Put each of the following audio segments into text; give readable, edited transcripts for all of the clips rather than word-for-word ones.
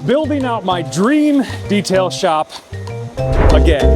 building out my dream detail shop again.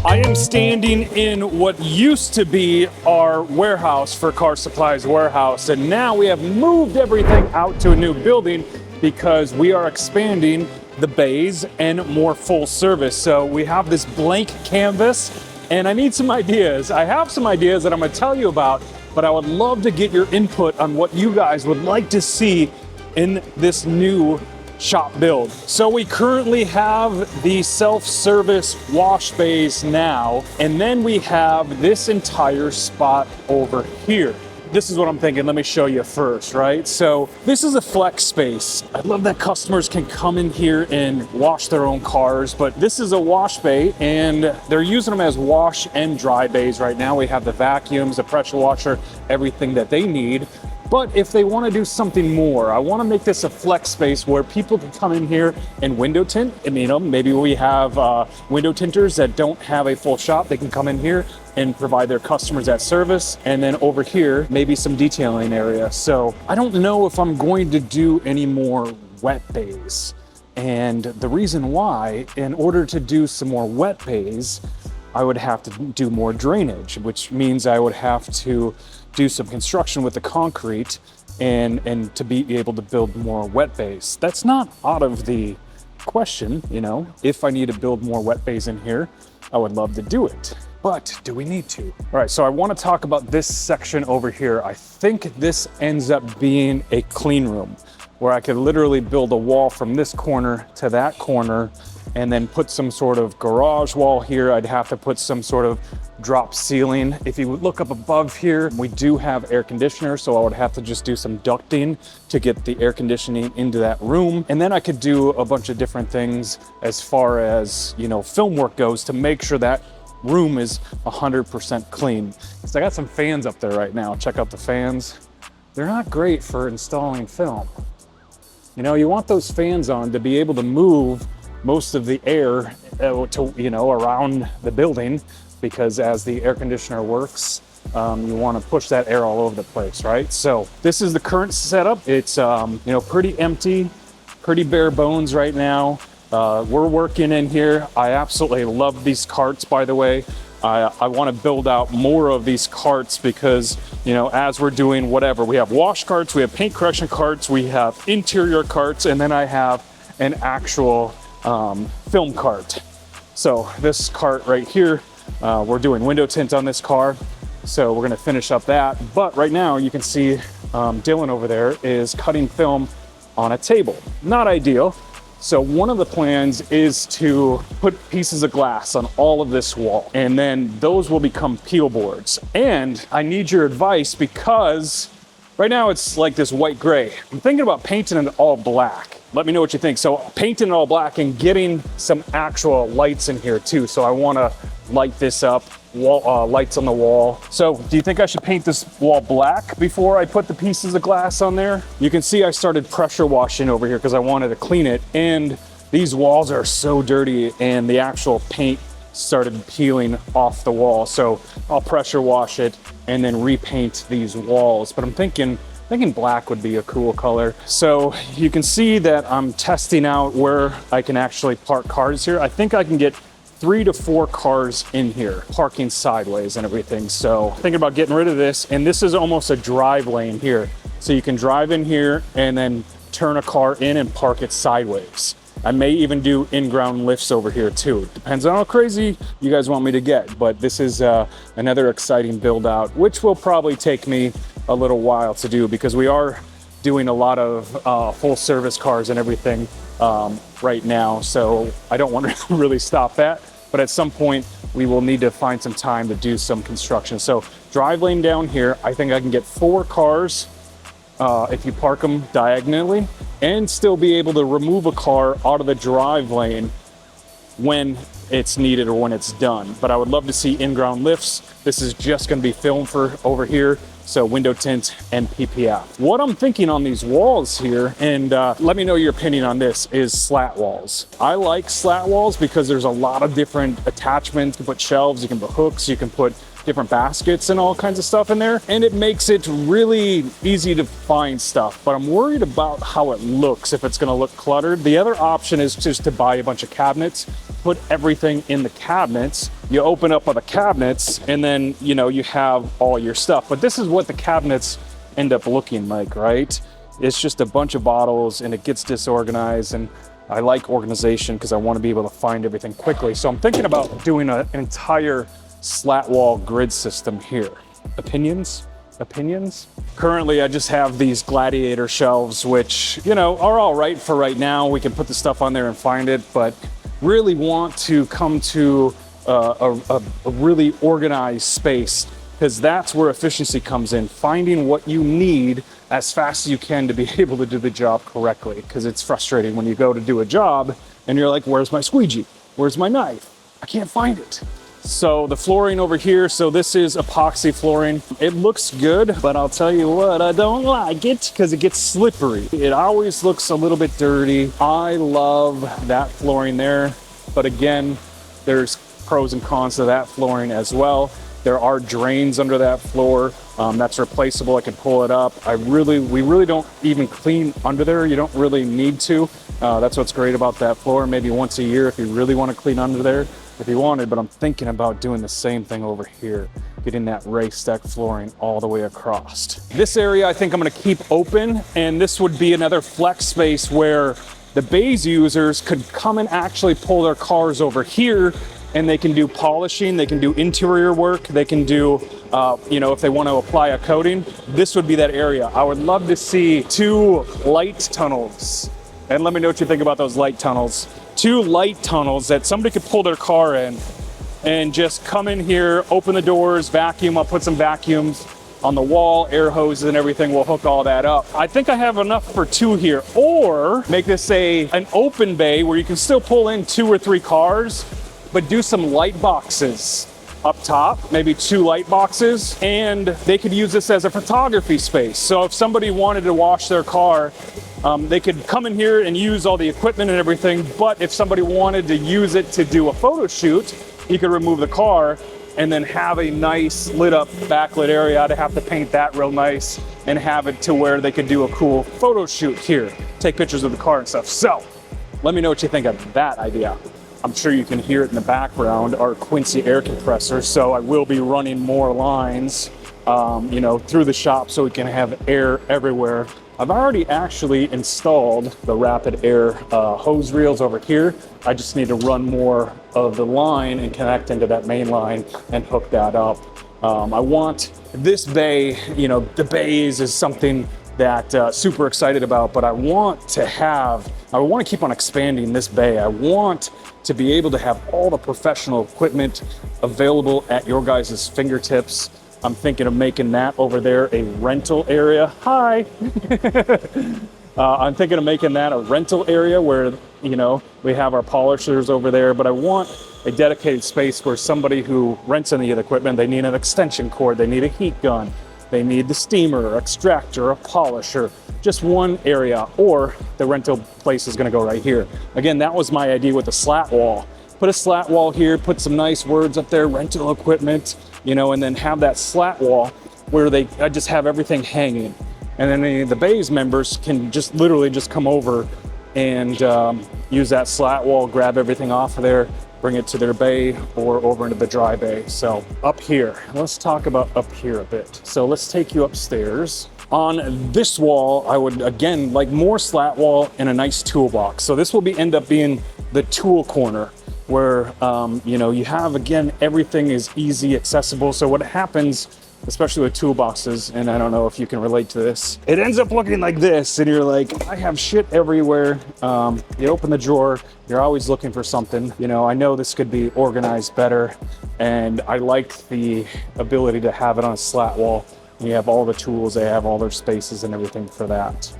I am standing in what used to be our warehouse for Car Supplies Warehouse, and now we have moved everything out to a new building because we are expanding the bays and more full service. So we have this blank canvas, and I need some ideas. I have some ideas that I'm gonna tell you about, but I would love to get your input on what you guys would like to see in this new shop build. So we currently have the self-service wash bays now, and then we have this entire spot over here. This is what I'm thinking. Let me show you first, right? So this is a flex space. I love that customers can come in here and wash their own cars, but this is a wash bay and they're using them as wash and dry bays right now. We have the vacuums, the pressure washer, everything that they need. But if they want to do something more, I want to make this a flex space where people can come in here and window tint. And, you know, maybe we have window tinters that don't have a full shop. They can come in here and provide their customers that service. And then over here, maybe some detailing area. So I don't know if I'm going to do any more wet bays. And the reason why, in order to do some more wet bays, I would have to do more drainage, which means I would have to do some construction with the concrete and to be able to build more wet bays. That's not out of the question, you know. If I need to build more wet bays in here, I would love to do it. But do we need to? All right, so I want to talk about this section over here. I think this ends up being a clean room where I could literally build a wall from this corner to that corner and then put some sort of garage wall here. I'd have to put some sort of drop ceiling. If you look up above here, we do have air conditioner, so I would have to just do some ducting to get the air conditioning into that room. And then I could do a bunch of different things as far as, you know, film work goes to make sure that room is 100% clean. So I got some fans up there right now. Check out the fans. They're not great for installing film. You know, you want those fans on to be able to move most of the air to, you know, around the building, because as the air conditioner works, you want to push that air all over the place, right? So this is the current setup. It's you know, pretty empty, pretty bare bones right now. We're working in here. I absolutely love these carts, by the way. I want to build out more of these carts because, you know, as we're doing whatever, we have wash carts, we have paint correction carts, we have interior carts, and then I have an actual film cart. So this cart right here, we're doing window tint on this car, so we're going to finish up that. But right now you can see Dylan over there is cutting film on a table. Not ideal. So one of the plans is to put pieces of glass on all of this wall, and then those will become peel boards. And I need your advice because right now it's like this white gray. I'm thinking about painting it all black. Let me know what you think. So painting it all black and getting some actual lights in here too. So I want to light this up, lights on the wall. So do you think I should paint this wall black before I put the pieces of glass on there? You can see I started pressure washing over here because I wanted to clean it. And these walls are so dirty and the actual paint started peeling off the wall. So I'll pressure wash it and then repaint these walls. But I'm thinking black would be a cool color. So you can see that I'm testing out where I can actually park cars here. I think I can get 3 to 4 cars in here, parking sideways and everything. So thinking about getting rid of this. And this is almost a drive lane here. So you can drive in here and then turn a car in and park it sideways. I may even do in-ground lifts over here too. Depends on how crazy you guys want me to get. But this is another exciting build out, which will probably take me a little while to do because we are doing a lot of full service cars and everything right now. So I don't want to really stop that. But at some point we will need to find some time to do some construction. So drive lane down here, I think I can get 4 cars if you park them diagonally and still be able to remove a car out of the drive lane when it's needed or when it's done. But I would love to see in-ground lifts. This is just going to be filmed for over here. So window tint and PPF. What I'm thinking on these walls here, and let me know your opinion on this, is slat walls. I like slat walls because there's a lot of different attachments. You can put shelves, you can put hooks, you can put different baskets and all kinds of stuff in there, and it makes it really easy to find stuff. But I'm worried about how it looks, if it's gonna look cluttered. The other option is just to buy a bunch of cabinets, put everything in the cabinets. You open up all the cabinets and then, you know, you have all your stuff. But this is what the cabinets end up looking like, right? It's just a bunch of bottles and it gets disorganized, and I like organization because I want to be able to find everything quickly. So I'm thinking about doing an entire slat wall grid system here. Opinions? Opinions? Currently, I just have these gladiator shelves, which, you know, are all right for right now. We can put the stuff on there and find it, but really want to come to a really organized space, because that's where efficiency comes in, finding what you need as fast as you can to be able to do the job correctly. Because it's frustrating when you go to do a job and you're like, where's my squeegee? Where's my knife? I can't find it. So the flooring over here, so this is epoxy flooring. It looks good, but I'll tell you what, I don't like it because it gets slippery. It always looks a little bit dirty. I love that flooring there, but again, there's pros and cons to that flooring as well. There are drains under that floor. That's replaceable. I can pull it up. We really don't even clean under there. You don't really need to. That's what's great about that floor. Maybe once a year if you really want to clean under there, if you wanted. But I'm thinking about doing the same thing over here, getting that raised deck flooring all the way across. This area I think I'm going to keep open, and this would be another flex space where the bays users could come and actually pull their cars over here, and they can do polishing, they can do interior work, they can do, you know, if they want to apply a coating, this would be that area. I would love to see 2 light tunnels. And let me know what you think about those light tunnels. 2 light tunnels that somebody could pull their car in and just come in here, open the doors, vacuum. I'll put some vacuums on the wall, air hoses and everything. We'll hook all that up. I think I have enough for 2 here. Or make this an open bay where you can still pull in 2 or 3 cars, but do some light boxes up top, maybe 2 light boxes, and they could use this as a photography space. So if somebody wanted to wash their car, they could come in here and use all the equipment and everything, but if somebody wanted to use it to do a photo shoot, you could remove the car and then have a nice lit up backlit area. I'd have to paint that real nice and have it to where they could do a cool photo shoot here, take pictures of the car and stuff. So let me know what you think of that idea. I'm sure you can hear it in the background, our Quincy air compressor. So I will be running more lines, you know, through the shop so we can have air everywhere. I've already actually installed the rapid air hose reels over here. I just need to run more of the line and connect into that main line and hook that up. I want this bay, you know, the bays is something that super excited about, but I want to keep on expanding this bay. I want to be able to have all the professional equipment available at your guys' fingertips. I'm thinking of making that over there a rental area. Hi. I'm thinking of making that a rental area where, you know, we have our polishers over there, but I want a dedicated space where somebody who rents any of the equipment, they need an extension cord, they need a heat gun, they need the steamer, extractor, a polisher, just one area, or the rental place is gonna go right here. Again, that was my idea with the slat wall. Put a slat wall here, put some nice words up there, rental equipment, you know, and then have that slat wall where I just have everything hanging. And then any of the bays members can just literally just come over and use that slat wall, grab everything off of there, bring it to their bay or over into the dry bay. So up here, let's talk about up here a bit. So let's take you upstairs. On this wall, I would, again, like more slat wall and a nice toolbox. So this will end up being the tool corner where, you know, you have, again, everything is easy, accessible. So what happens, especially with toolboxes, and I don't know if you can relate to this, it ends up looking like this, and you're like, I have shit everywhere. You open the drawer, you're always looking for something. You know, I know this could be organized better, and I like the ability to have it on a slat wall. You have all the tools, they have all their spaces and everything for that.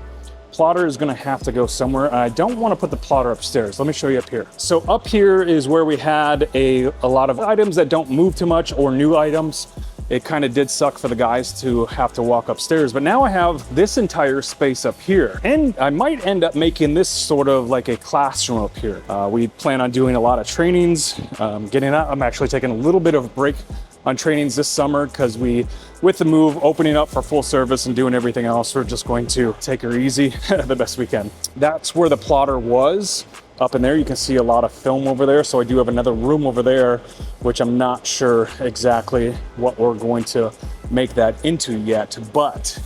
Plotter is gonna have to go somewhere, and I don't wanna put the plotter upstairs. Let me show you up here. So up here is where we had a lot of items that don't move too much, or new items. It kind of did suck for the guys to have to walk upstairs, but now I have this entire space up here, and I might end up making this sort of like a classroom up here. We plan on doing a lot of trainings, getting out. I'm actually taking a little bit of a break on trainings this summer because with the move opening up for full service and doing everything else, we're just going to take her easy the best we can. That's where the plotter was. Up in there, you can see a lot of film over there. So I do have another room over there, which I'm not sure exactly what we're going to make that into yet, but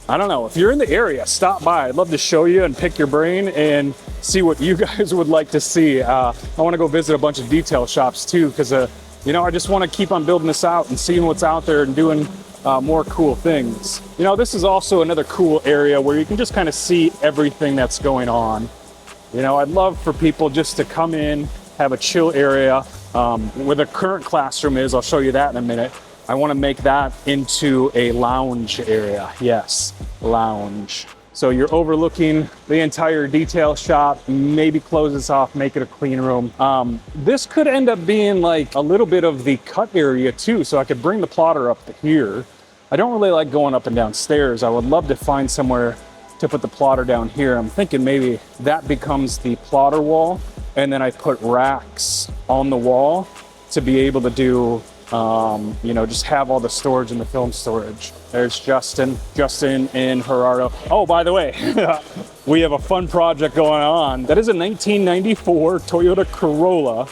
I don't know. If you're in the area, stop by. I'd love to show you and pick your brain and see what you guys would like to see. I want to go visit a bunch of detail shops too, because you know, I just want to keep on building this out and seeing what's out there and doing more cool things. You know, this is also another cool area where you can just kind of see everything that's going on. You know, I'd love for people just to come in, have a chill area. Where the current classroom is, I'll show you that in a minute. I want to make that into a lounge area. Yes, lounge. So you're overlooking the entire detail shop, maybe close this off, make it a clean room. This could end up being like a little bit of the cut area too, so I could bring the plotter up to here. I don't really like going up and down stairs. I would love to find somewhere to put the plotter down here. I'm thinking maybe that becomes the plotter wall, and then I put racks on the wall to be able to do you know, just have all the storage in the film storage. There's Justin in Gerardo. Oh, by the way, we have a fun project going on. That is a 1994 Toyota Corolla,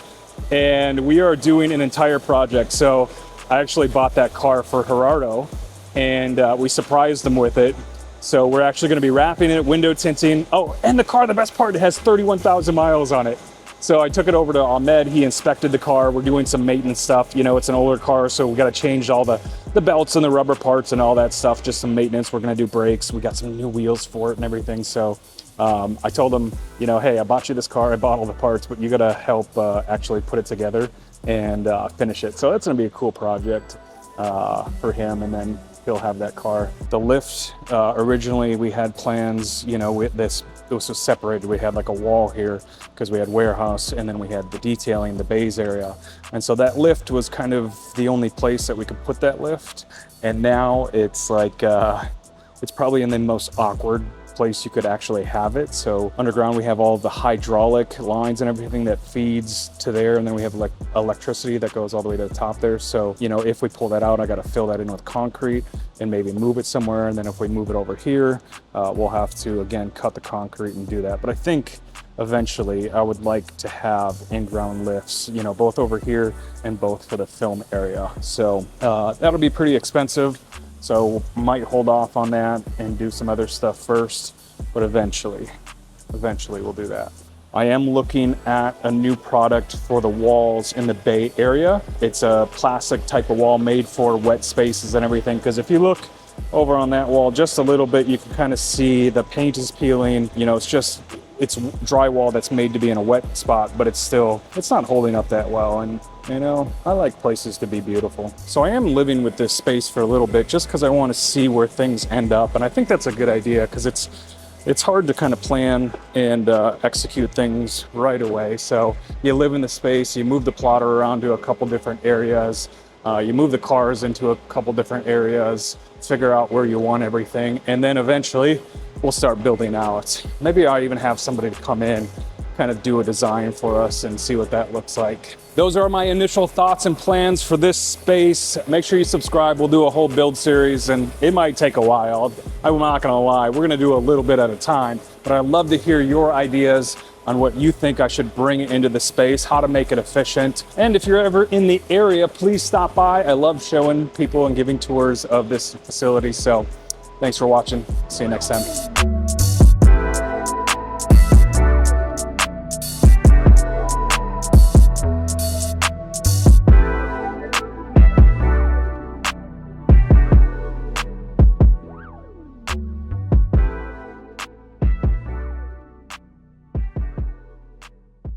and we are doing an entire project. So I actually bought that car for Gerardo, and we surprised him with it. So we're actually going to be wrapping it, window tinting. Oh, and the car, the best part, it has 31,000 miles on it. So I took it over to Ahmed. He inspected the car. We're doing some maintenance stuff. You know, it's an older car, so we got to change all the belts and the rubber parts and all that stuff. Just some maintenance. We're going to do brakes. We got some new wheels for it and everything. So I told him, you know, hey, I bought you this car. I bought all the parts, but you got to help actually put it together and finish it. So that's going to be a cool project for him. And then he'll have that car. The lift, originally we had plans, you know, with this, it was so separated. We had like a wall here because we had warehouse, and then we had the detailing, the bays area. And so that lift was kind of the only place that we could put that lift. And now it's like, it's probably in the most awkward place you could actually have it. So underground, we have all the hydraulic lines and everything that feeds to there. And then we have like electricity that goes all the way to the top there. So, you know, if we pull that out, I got to fill that in with concrete and maybe move it somewhere. And then if we move it over here, we'll have to, again, cut the concrete and do that. But I think eventually I would like to have in-ground lifts, you know, both over here and both for the film area. So that'll be pretty expensive. So might hold off on that and do some other stuff first, but eventually we'll do that. I am looking at a new product for the walls in the Bay Area. It's a plastic type of wall made for wet spaces and everything. Because if you look over on that wall just a little bit, you can kind of see the paint is peeling. You know, it's drywall that's made to be in a wet spot, but it's not holding up that well. And you know, I like places to be beautiful. So I am living with this space for a little bit just because I want to see where things end up. And I think that's a good idea because it's hard to kind of plan and execute things right away. So you live in the space, you move the plotter around to a couple different areas, you move the cars into a couple different areas, figure out where you want everything, and then eventually we'll start building out. Maybe I even have somebody to come in, kind of do a design for us and see what that looks like. Those are my initial thoughts and plans for this space. Make sure you subscribe. We'll do a whole build series, and it might take a while. I'm not gonna lie, we're gonna do a little bit at a time, but I'd love to hear your ideas on what you think I should bring into the space, how to make it efficient. And if you're ever in the area, please stop by. I love showing people and giving tours of this facility. So thanks for watching. See you next time.